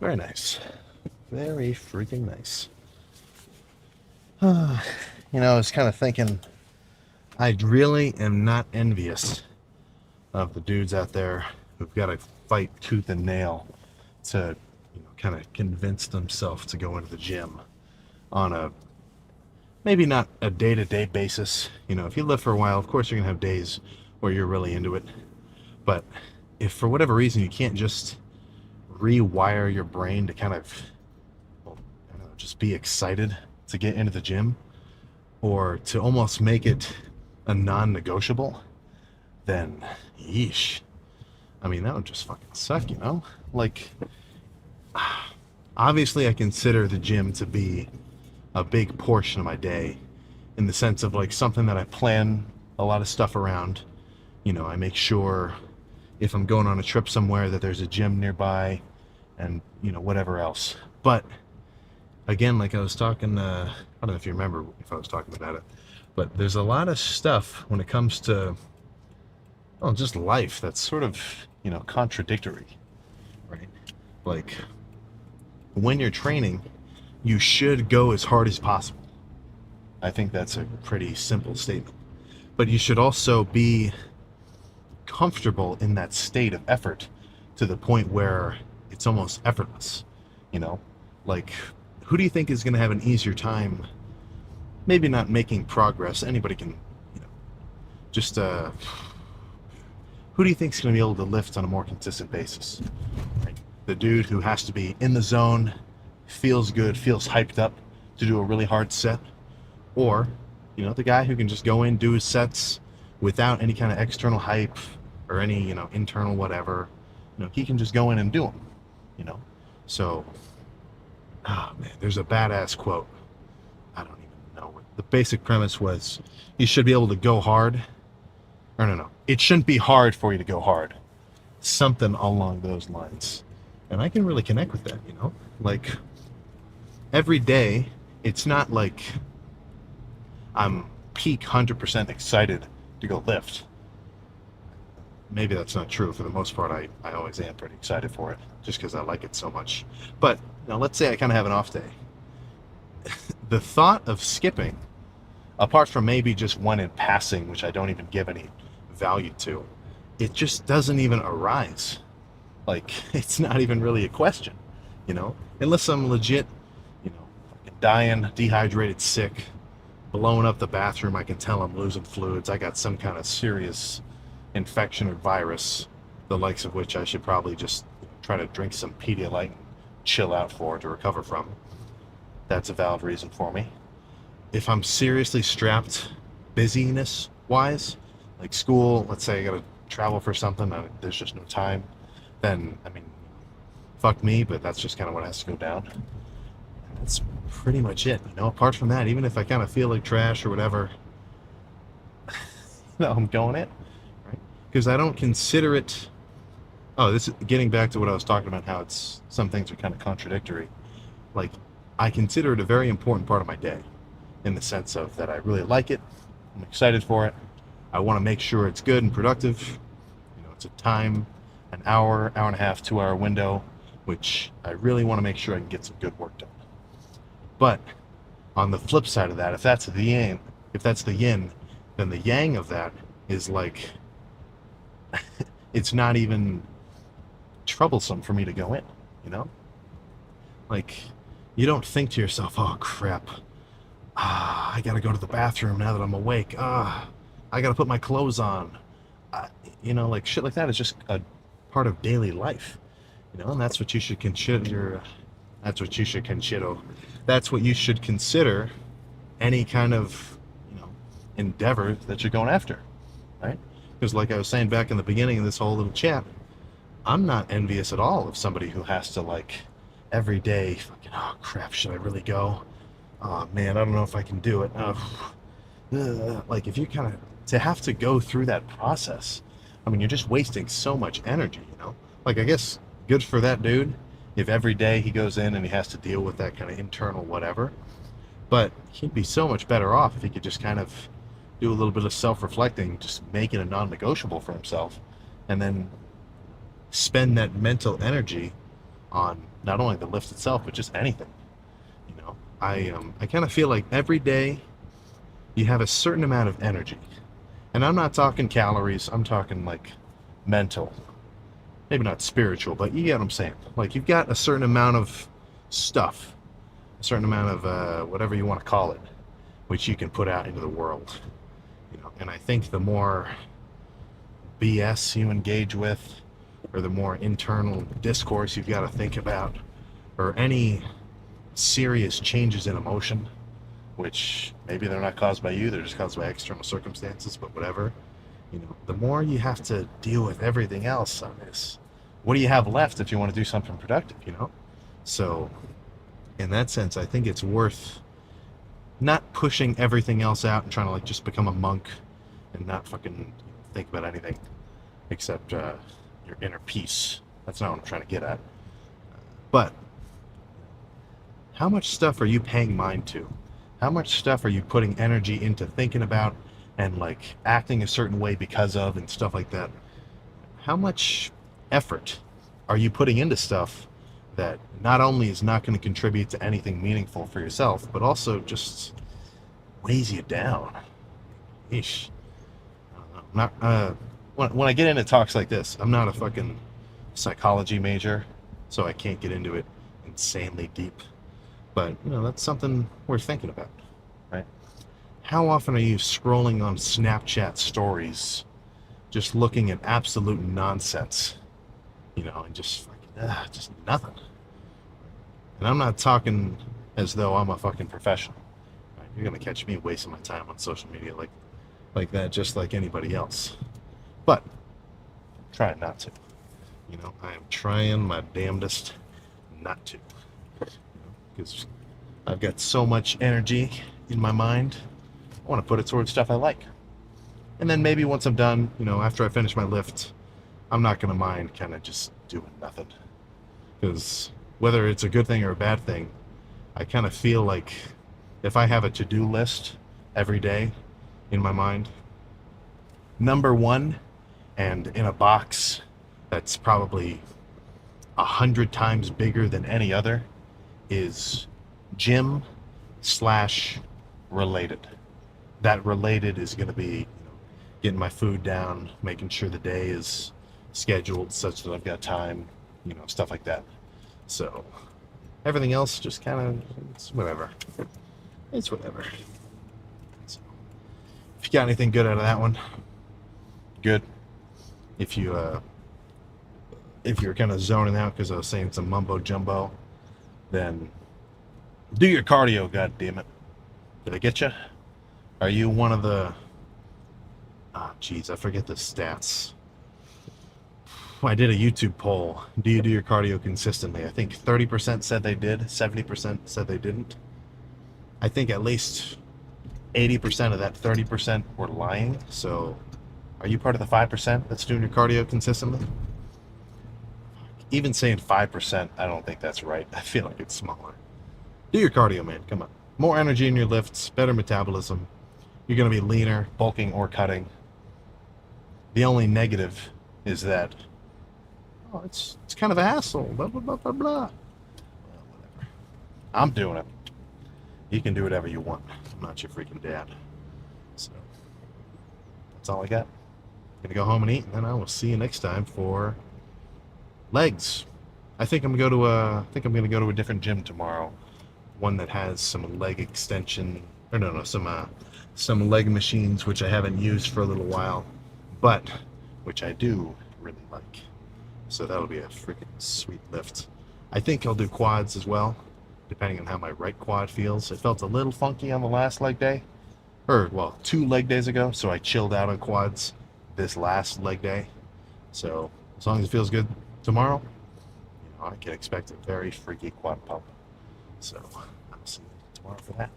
Very nice. Very freaking nice. I was kind of thinking, I really am not envious of the dudes out there who've got to fight tooth and nail to, kind of convince themselves to go into the gym on a maybe not a day-to-day basis. If you live for a while, of course you're gonna have days where you're really into it. But if for whatever reason you can't just rewire your brain to kind of, well, I don't know, just be excited to get into the gym, or to almost make it a non-negotiable, then yeesh. I mean, that would just fucking suck. Like, obviously, I consider the gym to be a big portion of my day, in the sense of like something that I plan a lot of stuff around. I make sure if I'm going on a trip somewhere that there's a gym nearby, and whatever else. But again, like I was talking, I don't know if you remember if I was talking about it, but there's a lot of stuff when it comes to, well, just life that's sort of, contradictory, right? Like, when you're training, you should go as hard as possible. I think that's a pretty simple statement. But you should also be comfortable in that state of effort to the point where it's almost effortless. You know, like, who do you think is going to have an easier time? Maybe not making progress. Anybody can, just who do you think is going to be able to lift on a more consistent basis? Right? The dude who has to be in the zone, feels good, feels hyped up to do a really hard set, or the guy who can just go in, do his sets without any kind of external hype or any internal whatever. He can just go in and do them. So, oh man, there's a badass quote. I don't even know what the basic premise was. You should be able to go hard. Or no, it shouldn't be hard for you to go hard. Something along those lines. And I can really connect with that. Like, every day, it's not like I'm peak 100% excited to go lift. Maybe that's not true. For the most part, I always am pretty excited for it, just because I like it so much. But let's say I kind of have an off day. The thought of skipping, apart from maybe just one in passing, which I don't even give any value to, it just doesn't even arise. Like, it's not even really a question, unless I'm legit, fucking dying, dehydrated, sick, blowing up the bathroom. I can tell I'm losing fluids. I got some kind of serious infection or virus, the likes of which I should probably just try to drink some Pedialyte and chill out for to recover from. That's a valid reason for me. If I'm seriously strapped, busyness wise, like school, let's say I gotta travel for something, there's just no time, then, I mean, fuck me, but that's just kind of what has to go down. That's pretty much it. Apart from that, even if I kind of feel like trash or whatever, I'm going in, right? Because I don't consider it. Oh, this is getting back to what I was talking about, how it's some things are kind of contradictory. Like, I consider it a very important part of my day, in the sense of that I really like it. I'm excited for it. I want to make sure it's good and productive. It's a time, an hour, hour and a half, 2 hour window, which I really want to make sure I can get some good work done. But on the flip side of that, if that's the yin, then the yang of that is like, it's not even troublesome for me to go in. Like, you don't think to yourself, oh crap, I gotta go to the bathroom now that I'm awake. I gotta put my clothes on. Like shit like that is just a part of daily life. And that's what you should consider. That's what you should consider. That's what you should consider any kind of, endeavor that you're going after, right? Because like I was saying back in the beginning of this whole little chat, I'm not envious at all of somebody who has to, like, every day fucking, oh crap, should I really go? Oh man, I don't know if I can do it. Like, if you kind of, to have to go through that process, I mean, you're just wasting so much energy. Like, I guess good for that dude if every day he goes in and he has to deal with that kind of internal whatever. But he'd be so much better off if he could just kind of do a little bit of self-reflecting, just make it a non-negotiable for himself, and then spend that mental energy on not only the lift itself, but just anything. You know, I kind of feel like every day you have a certain amount of energy. And I'm not talking calories, I'm talking like mental. Maybe not spiritual, but you get what I'm saying. Like you've got a certain amount of stuff, a certain amount of whatever you want to call it, which you can put out into the world. You know, and I think the more BS you engage with, or the more internal discourse you've got to think about, or any serious changes in emotion, which maybe they're not caused by you, they're just caused by external circumstances, but whatever, you know, the more you have to deal with everything else on this, what do you have left if you want to do something productive, you know? So in that sense, I think it's worth not pushing everything else out and trying to like just become a monk and not fucking think about anything except your inner peace. That's not what I'm trying to get at. But how much stuff are you paying mind to? How much stuff are you putting energy into thinking about and like acting a certain way because of and stuff like that? How much effort are you putting into stuff that not only is not going to contribute to anything meaningful for yourself, but also just weighs you down? Eesh. I don't know. When I get into talks like this, I'm not a fucking psychology major, so I can't get into it insanely deep. But, you know, that's something worth thinking about, right? How often are you scrolling on Snapchat stories, just looking at absolute nonsense, you know, and just nothing? And I'm not talking as though I'm a fucking professional. Right? You're gonna catch me wasting my time on social media like that, just like anybody else. But I'm trying not to. You know, I am trying my damnedest not to. Because I've got so much energy in my mind, I want to put it towards stuff I like. And then maybe once I'm done, you know, after I finish my lift, I'm not going to mind kind of just doing nothing. Because whether it's a good thing or a bad thing, I kind of feel like if I have a to-do list every day in my mind, number one, and in a box that's probably 100 times bigger than any other, is gym slash related. That related is going to be, you know, getting my food down, making sure the day is scheduled such that I've got time, you know, stuff like that. So everything else just kind of, it's whatever. It's whatever. So, if you got anything good out of that one, good. If you're kind of zoning out because I was saying some mumbo jumbo, then do your cardio, goddammit. Did I get you? Are you one of the... I forget the stats. I did a YouTube poll. Do you do your cardio consistently? I think 30% said they did, 70% said they didn't. I think at least 80% of that 30% were lying. So are you part of the 5% that's doing your cardio consistently? Even saying 5%, I don't think that's right. I feel like it's smaller. Do your cardio, man. Come on. More energy in your lifts, better metabolism. You're going to be leaner, bulking, or cutting. The only negative is that, oh, it's kind of a hassle. Blah, blah, blah, blah, blah. Well, whatever. I'm doing it. You can do whatever you want. I'm not your freaking dad. So, that's all I got. Gonna go home and eat, and then I will see you next time for legs. I think I'm gonna go to a different gym tomorrow. One that has some leg extension, or no, some leg machines which I haven't used for a little while, but which I do really like. So that'll be a freaking sweet lift. I think I'll do quads as well, depending on how my right quad feels. It felt a little funky on the last leg day, or well, 2 leg days ago. So I chilled out on quads this last leg day. So as long as it feels good tomorrow, you know, I can expect a very freaky quad pump. So I'll see you tomorrow for that.